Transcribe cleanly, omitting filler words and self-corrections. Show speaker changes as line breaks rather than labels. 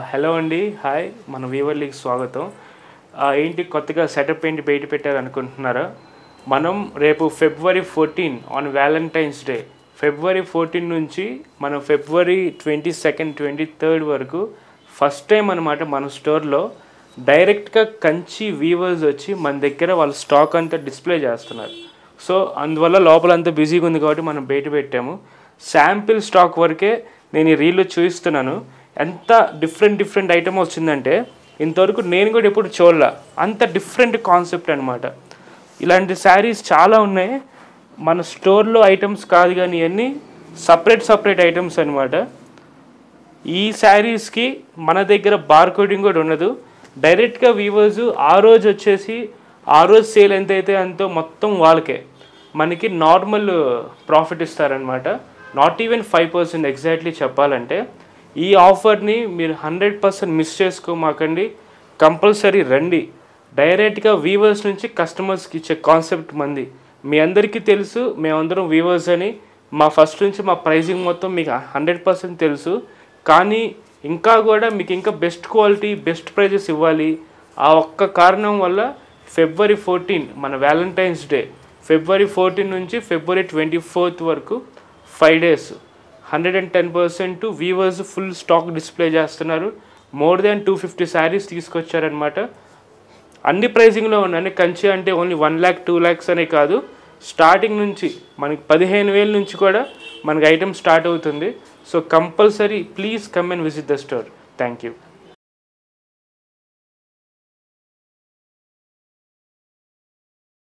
Hello అండి, hi. మన వీవర్లీకి స్వాగతం. ఏంటి కొత్తగా సెటప్ ఏంటి బయట పెట్టారనుకుంటున్నారా? మనం రేపు February 14 on Valentine's day, February 14 నుంచి మనం February 22nd 23rd వరకు ఫస్ట్ టైం అనమాట మన స్టోర్లో డైరెక్ట్గా కంచి వీవర్స్ వచ్చి మన దగ్గర వాళ్ళ స్టాక్ అంతా డిస్ప్లే చేస్తున్నారు. సో అందువల్ల లోపలంతా బిజీగా ఉంది కాబట్టి మనం బయట పెట్టాము. శాంపిల్ స్టాక్ వరకే నేను ఈ రీల్లో చూపిస్తున్నాను. ఎంత డిఫరెంట్ ఐటమ్ వచ్చిందంటే ఇంతవరకు నేను కూడా ఎప్పుడు చూడలే. అంత డిఫరెంట్ కాన్సెప్ట్ అనమాట. ఇలాంటి శారీస్ చాలా ఉన్నాయి మన స్టోర్లో. ఐటమ్స్ కాదు కానీ ఇవన్నీ సపరేట్ ఐటమ్స్ అనమాట. ఈ శారీస్కి మన దగ్గర బార్ కోడింగ్ కూడా ఉండదు. డైరెక్ట్గా వీవర్స్ ఆ రోజు సేల్ ఎంతైతే అంతో మొత్తం వాళ్ళకే మనకి నార్మల్ ప్రాఫిట్ ఇస్తారనమాట. నాట్ ఈవెన్ 5% ఎగ్జాక్ట్లీ చెప్పాలంటే. ఈ ఆఫర్ని మీరు 100% మిస్ చేసుకోమాకండి. కంపల్సరీ రండి. డైరెక్ట్గా వీవర్స్ నుంచి కస్టమర్స్కి ఇచ్చే కాన్సెప్ట్ మంది. మీ అందరికీ తెలుసు మేమందరం వీవర్స్ అని. మా ఫస్ట్ నుంచి మా ప్రైజింగ్ మొత్తం మీకు 100% తెలుసు. కానీ ఇంకా కూడా మీకు ఇంకా బెస్ట్ క్వాలిటీ బెస్ట్ ప్రైజెస్ ఇవ్వాలి. ఆ ఒక్క కారణం వల్ల February 14 మన వ్యాలంటైన్స్ డే, February 14 నుంచి February 24th వరకు 5 days 110% weavers full stock display చేస్తున్నారు. మోర్ దాన్ 250 శారీస్ తీసుకొచ్చారనమాట. అన్ని ప్రైజింగ్లో ఉన్నాయి. కంచి అంటే ఓన్లీ 1 lakh 2 lakhs అనే కాదు, స్టార్టింగ్ నుంచి మనకి 15,000 నుంచి కూడా మనకి ఐటమ్ స్టార్ట్ అవుతుంది. So compulsory please come and visit the store. Thank you.